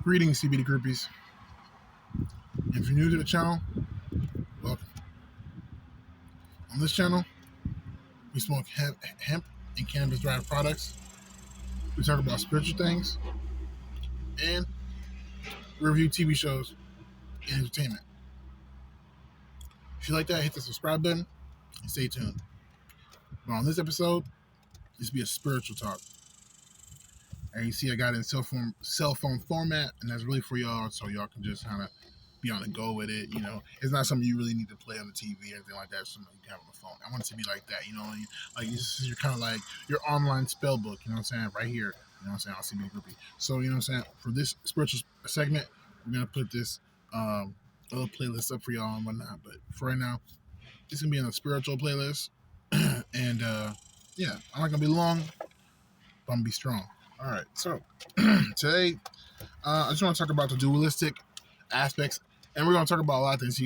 Greetings, CBD groupies. If you're new to the channel, welcome. On this channel, we smoke hemp and cannabis-derived products. We talk about spiritual things and review TV shows and entertainment. If you like that, hit the subscribe button and stay tuned. But on this episode, this will be a spiritual talk. And you see, I got it in cell phone format, and that's really for y'all, so y'all can just kind of be on the go with it. You know, it's not something you really need to play on the TV or anything like that. It's something you can have on the phone. I want it to be like that. You know, like this is your kind of like your online spell book. You know what I'm saying? Right here. You know what I'm saying? I'll see me groupie. So you know what I'm saying? For this spiritual segment, we're gonna put this little playlist up for y'all and whatnot. But for right now, it's gonna be in a spiritual playlist, and yeah, I'm not gonna be long, but I'm gonna be strong. All right, so today I just want to talk about the dualistic aspects, and we're going to talk about a lot of things.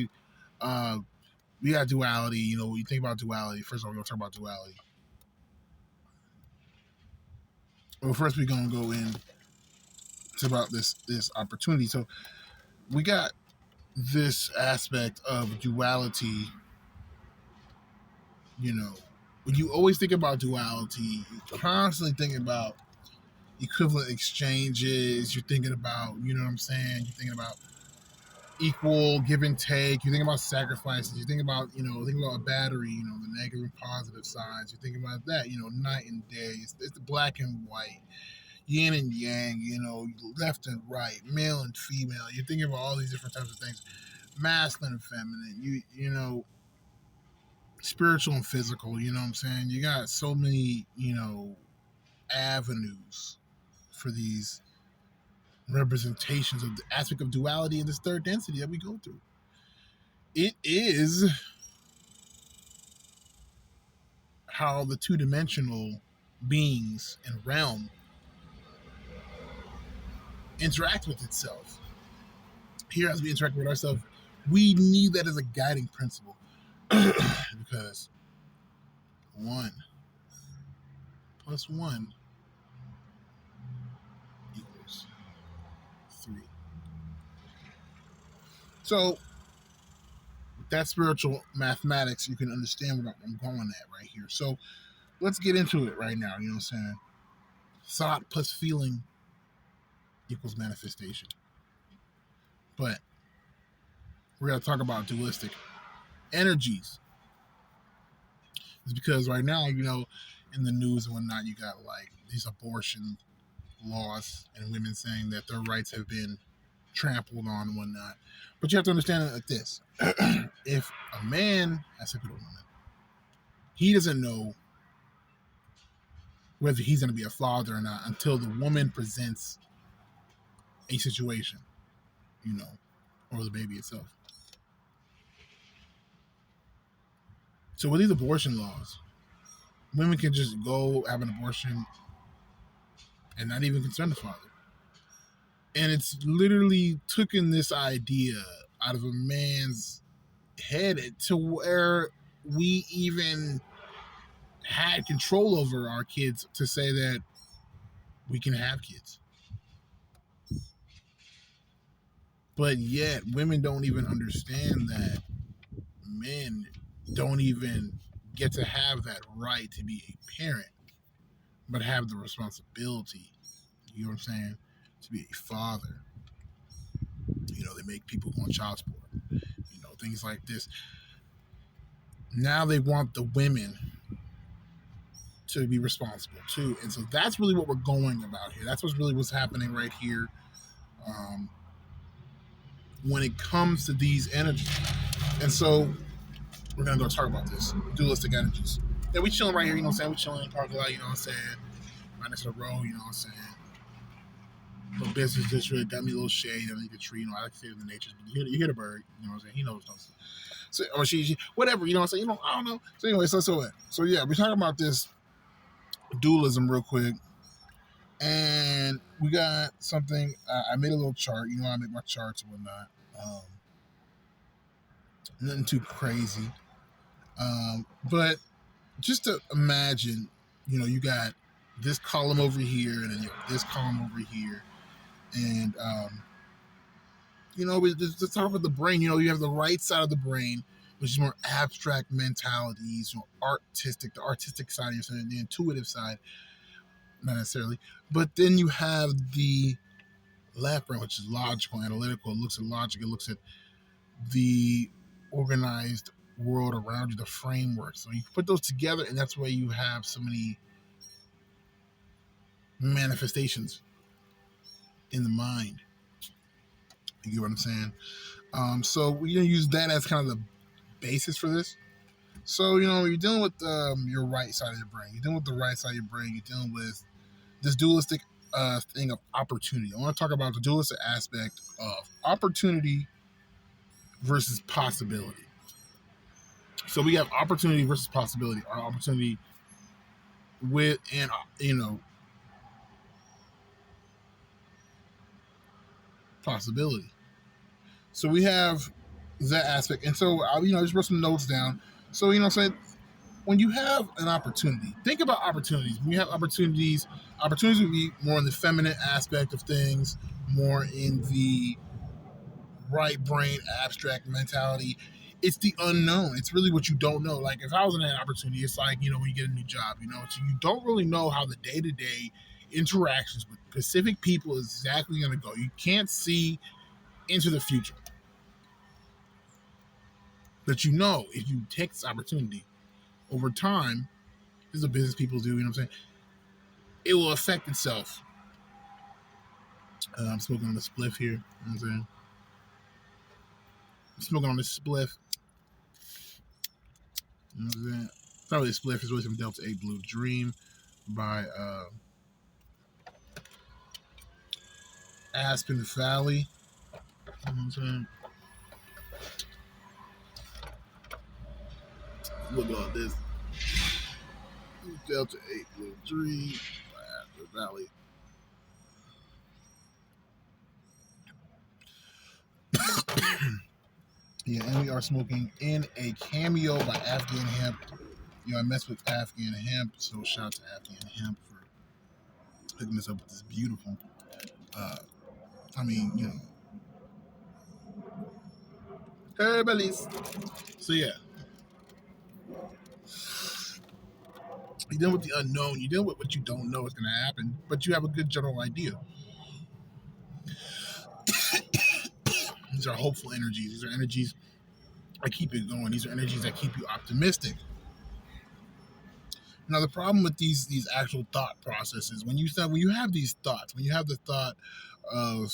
We got duality. You know, when you think about duality, first of all, we're going to talk about duality. Well, first we're going to go in to about this opportunity. So we got this aspect of duality. You know, when you always think about duality, you constantly think about equivalent exchanges. You're thinking about, you know what I'm saying? You're thinking about equal give and take. You think about sacrifices. You think about, think about a battery, the negative and positive sides. You think about that, night and day. It's the black and white, yin and yang, left and right, male and female. You're thinking about all these different types of things, masculine and feminine. You know, spiritual and physical. You know what I'm saying? You got so many, avenues for these representations of the aspect of duality and this third density that we go through. It is how the two-dimensional beings and realm interact with itself. Here, as we interact with ourselves, we need that as a guiding principle because 1 + 1 equals 3. So that spiritual mathematics, you can understand what I'm going at right here. So let's get into it right now. You know what I'm saying? Thought plus feeling equals manifestation. But we're going to talk about dualistic energies. It's because right now, in the news and whatnot, you got like these abortion laws and women saying that their rights have been trampled on and whatnot. But you have to understand it like this. If a man has sex with a woman, he doesn't know whether he's going to be a father or not until the woman presents a situation, or the baby itself. So with these abortion laws, women can just go have an abortion and not even concern the father. And it's literally taken this idea out of a man's head to where we even had control over our kids to say that we can have kids. But yet women don't even understand that men don't even get to have that right to be a parent, but have the responsibility, you know what I'm saying, to be a father. They make people go on child support, things like this. Now they want the women to be responsible too. And so that's really what we're going about here. That's what's happening right here when it comes to these energies. And so we're going to go talk about this, dualistic energies. Yeah, we chilling right here, we chilling in the parking lot, right next to the road, Little business district, got me a little shade underneath the tree, I like to stay in the nature. But you hear the bird, he knows those. So, or she, whatever, I don't know. So anyway, so yeah, we're talking about this dualism real quick. And we got something, I made a little chart, I make my charts and whatnot. Nothing too crazy. But just to imagine, you got this column over here and then you have this column over here. And let's talk about the brain. You have the right side of the brain, which is more abstract mentalities, the artistic side of yourself, the intuitive side, not necessarily. But then you have the left brain, which is logical, analytical. It looks at logic. It looks at the organized world around you, the framework. So you put those together, and that's why you have so many manifestations in the mind. You get what I'm saying? So we're gonna use that as kind of the basis for this. So you're dealing with your right side of your brain. You're dealing with the right side of your brain. You're dealing with this dualistic thing of opportunity. I want to talk about the dualistic aspect of opportunity versus possibility. So we have opportunity versus possibility. Our opportunity with and possibility. So we have that aspect, and so just wrote some notes down. So saying when you have an opportunity, think about opportunities. When you have opportunities would be more in the feminine aspect of things, more in the right brain abstract mentality. It's the unknown. It's really what you don't know. Like if I was in an opportunity, it's like when you get a new job, so you don't really know how the day to day interactions with specific people is exactly going to go. You can't see into the future, but if you take this opportunity over time, this is what business people do. I'm saying it will affect itself. I'm smoking on the spliff here. I'm saying I'm smoking on this spliff. I'm saying it's not really a spliff. It's really some Delta 8 Blue Dream by Aspen Valley. You know what I'm saying? Look at this. Delta 8 Blue Dream by Aspen Valley. Yeah, and we are smoking in a cameo by Afghan Hemp. I mess with Afghan Hemp, so shout out to Afghan Hemp for hooking us up with this beautiful. I mean, herbalist. So yeah, you're dealing with the unknown. You're dealing with what you don't know is going to happen, but you have a good general idea. These are hopeful energies. These are energies that keep you going. These are energies that keep you optimistic. Now, the problem with these actual thought processes, when you have these thoughts, when you have the thought of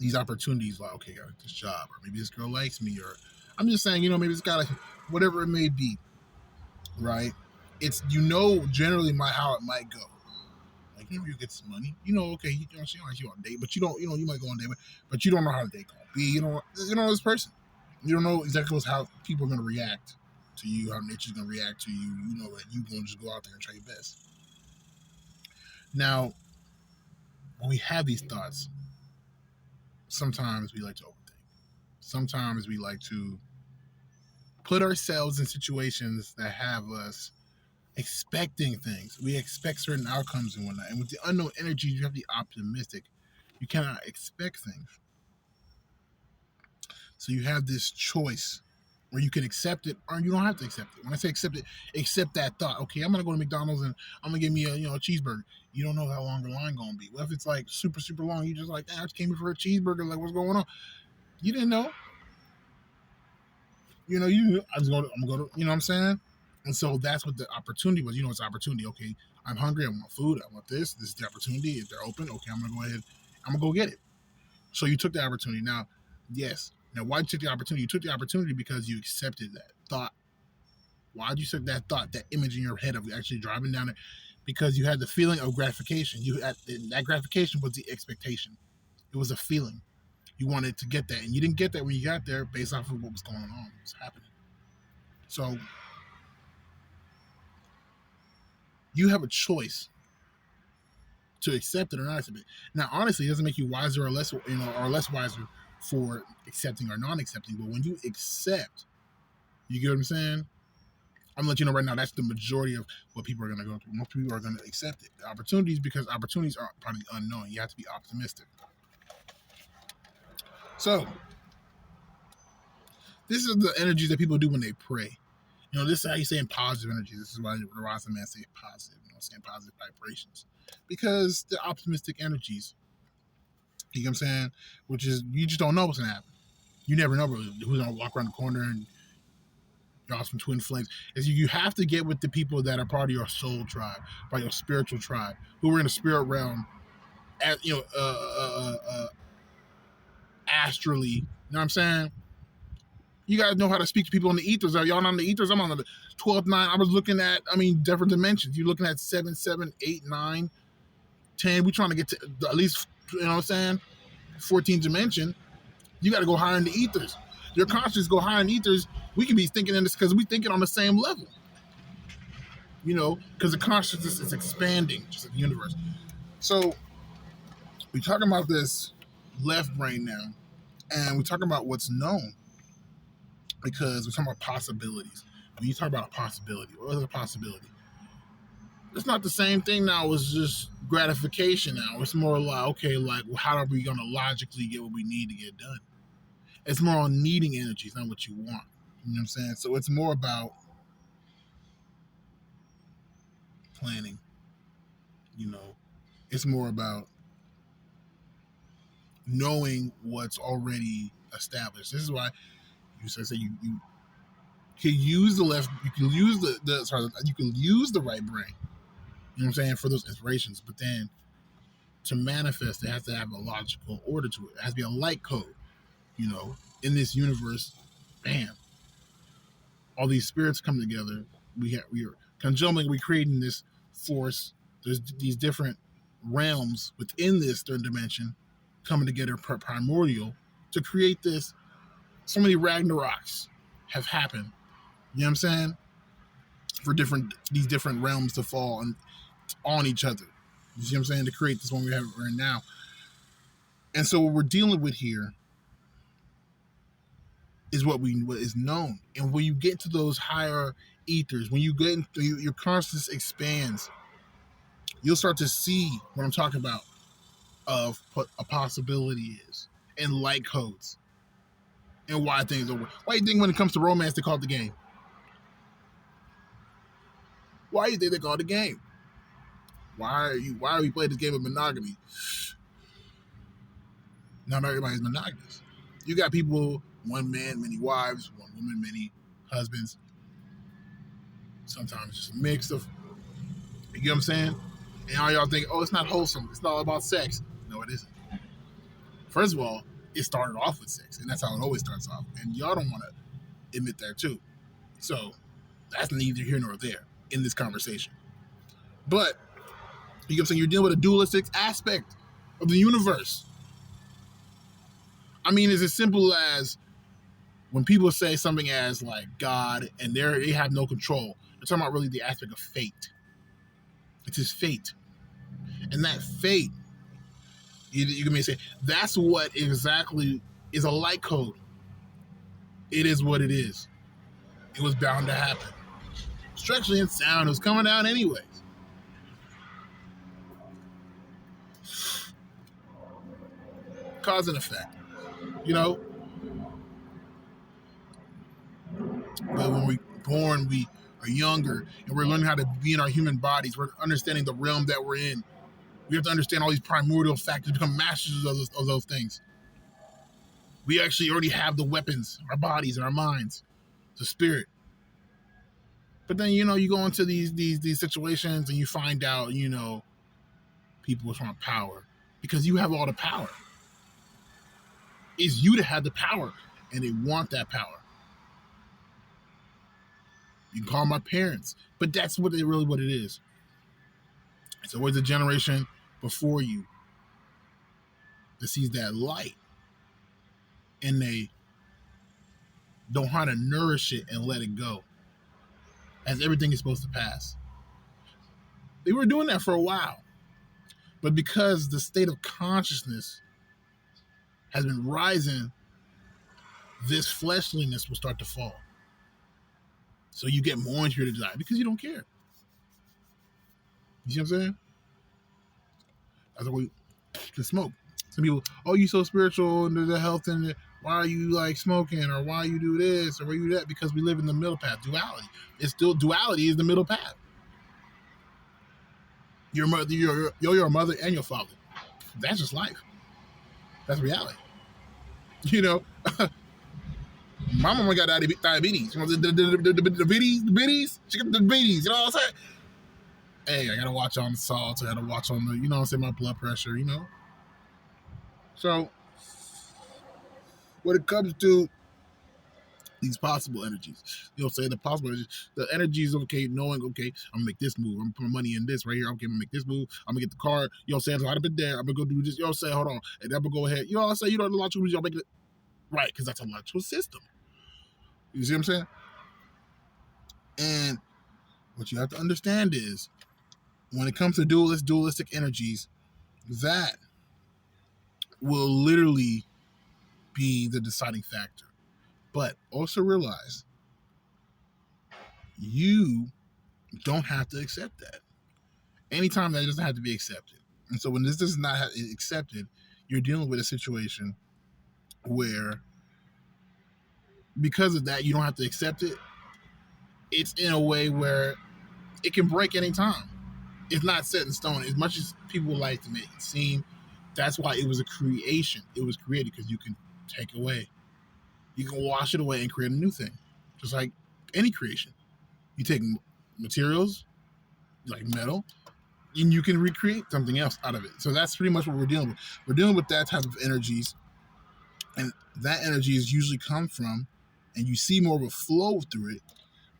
these opportunities, like okay, I got this job, or maybe this girl likes me, or I'm just saying, maybe this guy likes me, whatever it may be, right? It's generally how it might go. Like you get some money, okay, she likes you on a date, but you don't, you might go on a date, but you don't know how the date gonna be. You don't know this person. You don't know exactly how people are gonna react to you, how nature's gonna react to you. You know that you gonna just go out there and try your best. Now, when we have these thoughts, sometimes we like to overthink. Sometimes we like to put ourselves in situations that have us expecting things. We expect certain outcomes and whatnot. And with the unknown energy, you have to be optimistic. You cannot expect things. So you have this choice where you can accept it or you don't have to accept it. When I say accept it, accept that thought. Okay, I'm gonna go to McDonald's and I'm gonna get me a cheeseburger. You don't know how long the line gonna be. What if it's like super, super long? You just like, I just came here for a cheeseburger. Like, what's going on? You didn't know. I'm going to, what I'm saying? And so that's what the opportunity was. It's opportunity. Okay, I'm hungry. I want food. I want this. This is the opportunity. If they're open, okay, I'm going to go ahead. I'm going to go get it. So you took the opportunity. Now, yes. Now, why did you take the opportunity? You took the opportunity because you accepted that thought. Why did you set that thought, that image in your head of actually driving down it? Because you had the feeling of gratification. That gratification was the expectation. It was a feeling. You wanted to get that, and you didn't get that when you got there based off of what was going on, what was happening. So you have a choice to accept it or not accept it. Now, honestly, it doesn't make you wiser or less, or less wiser for accepting or non-accepting. But when you accept, you get what I'm saying? I'm gonna let you know right now that's the majority of what people are gonna go through. Most people are gonna accept it. Opportunities, because opportunities are probably unknown. You have to be optimistic. So this is the energies that people do when they pray. This is how you say in positive energy. This is why the Rasa man say positive, saying positive vibrations. Because they're optimistic energies. You know what I'm saying? Which is, you just don't know what's gonna happen. You never know really who's gonna walk around the corner and you're awesome twin flames. Is you have to get with the people that are part of your soul tribe, part of your spiritual tribe, who are in the spirit realm, as astrally. You know what I'm saying? You guys know how to speak to people on the ethers. Are y'all not on the ethers? I'm on the 12, 9. I was looking at, different dimensions. You're looking at 7, 7, 8, 9, 10. We're trying to get to at least, 14 dimension. You got to go higher in the ethers. Your consciousness go higher in the ethers. We can be thinking in this because we thinking on the same level. Because the consciousness is expanding, just like the universe. So we're talking about this left brain now, and we're talking about what's known, because we're talking about possibilities. When you talk about a possibility, what is a possibility? It's not the same thing now as just gratification now. It's more like, okay, how are we going to logically get what we need to get done? It's more on needing energies, not what you want. You know what I'm saying? So it's more about planning. It's more about knowing what's already established. This is why you say you can use the left, you can use you can use the right brain. You know what I'm saying, for those inspirations, but then to manifest, it has to have a logical order to it. It has to be a light code. In this universe, bam, all these spirits come together. We are conjumbling. We're creating this force. There's these different realms within this third dimension coming together primordial to create this. So many Ragnaroks have happened. You know what I'm saying? For these different realms to fall on each other. You see what I'm saying? To create this one we have right now. And so what we're dealing with here is what is known. And when you get to those higher ethers, when you get into your consciousness expands, you'll start to see what I'm talking about of what a possibility is, and light codes, and why things are. Why do you think when it comes to romance they call it the game? Why do you think they call it the game? Why are we playing this game of monogamy? Not everybody's monogamous. You got people, one man, many wives, one woman, many husbands. Sometimes just a mix of, you get what I'm saying? And all y'all think, oh, it's not wholesome. It's not all about sex. No, it isn't. First of all, it started off with sex, and that's how it always starts off. And y'all don't want to admit that too. So that's neither here nor there in this conversation. But, you know what I'm saying, you're dealing with a dualistic aspect of the universe. It's as simple as when people say something as like God and they have no control. They're talking about really the aspect of fate. It's his fate. And that fate, you can say, that's what exactly is a light code. It is what it is. It was bound to happen. Structurally and sound was coming out anyways. Cause and effect. But when we're born, we are younger, and we're learning how to be in our human bodies. We're understanding the realm that we're in. We have to understand all these primordial factors, become masters of those things. We actually already have the weapons, our bodies and our minds, the spirit. But then, you go into these situations and you find out, people just want power because you have all the power. It's you that have the power, and they want that power. You can call my parents, but that's what it is. It's always a generation before you that sees that light, and they don't know how to nourish it and let it go, as everything is supposed to pass. They were doing that for a while, but because the state of consciousness has been rising, this fleshliness will start to fall. So you get more into your desire because you don't care. You see what I'm saying? That's why we can smoke. Some people, oh, you so spiritual and the health and why are you like smoking or why you do this or why you do that? Because we live in the middle path. Duality. It's still duality is the middle path. Your mother, you're your mother and your father. That's just life. That's reality. You know, my mama got diabetes. You know, the biddies, she got the biddies. You know what I'm saying? Hey, I gotta watch on the salt. I gotta watch on the, you know what I'm saying, my blood pressure. You know. So when it comes to these possible energies, you know, say the possible energies, the energies of, okay, knowing, okay, I'm gonna make this move. I'm gonna put my money in this right here. Okay, I'm gonna make this move. I'm gonna get the car. You know what I'm saying? So I've been there. I'm gonna go do this. You know what I'm saying? Hold on. And then I'm gonna go ahead. You know what I'm saying? You know, the logical moves, y'all make it right because that's a logical system. You see what I'm saying? And what you have to understand is when it comes to dualistic energies, that will literally be the deciding factor. But also realize you don't have to accept that. Anytime that doesn't have to be accepted. And so when this is not accepted, you're dealing with a situation where because of that, you don't have to accept it. It's in a way where it can break any time. It's not set in stone. As much as people like to make it seem, that's why it was a creation. It was created because you can take away. You can wash it away and create a new thing. Just like any creation. You take materials, like metal, and you can recreate something else out of it. So that's pretty much what we're dealing with. We're dealing with that type of energies, and that energy is usually come from, and you see more of a flow through it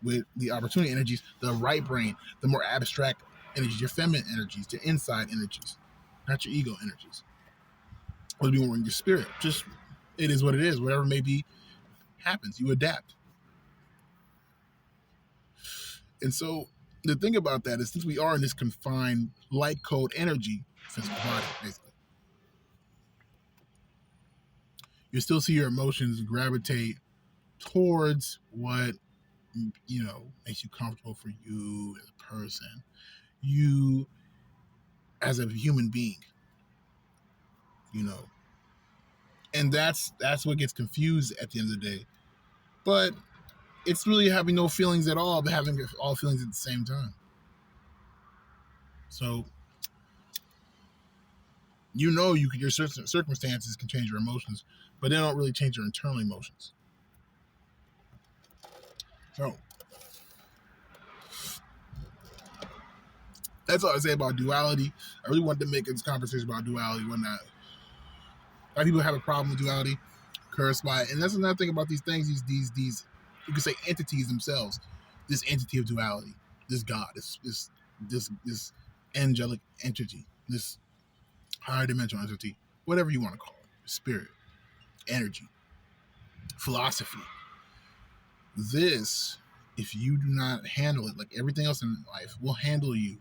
with the opportunity energies, the right brain, the more abstract energies, your feminine energies, your inside energies, not your ego energies. Or be more in your spirit. Just it is what it is. Whatever may be happens. You adapt. And so the thing about that is since we are in this confined light code energy physical body, basically, you still see your emotions gravitate towards what makes you comfortable for you as a person, you as a human being, you know. And that's what gets confused at the end of the day. But it's really having no feelings at all, but having all feelings at the same time. So your circumstances can change your emotions, but they don't really change your internal emotions. So that's all I say about duality. I really wanted to make this conversation about duality, whatnot. A lot of people have a problem with duality, cursed by it. And that's another thing about these things, these you could say entities themselves. This entity of duality, this God, this angelic entity, this higher dimensional entity, whatever you want to call it, spirit, energy, philosophy. This, if you do not handle it, like everything else in life, will handle you.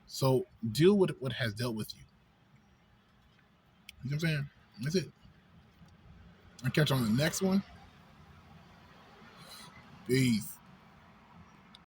So deal with what has dealt with you. You know what I'm saying? That's it. I'll catch you on the next one. Peace.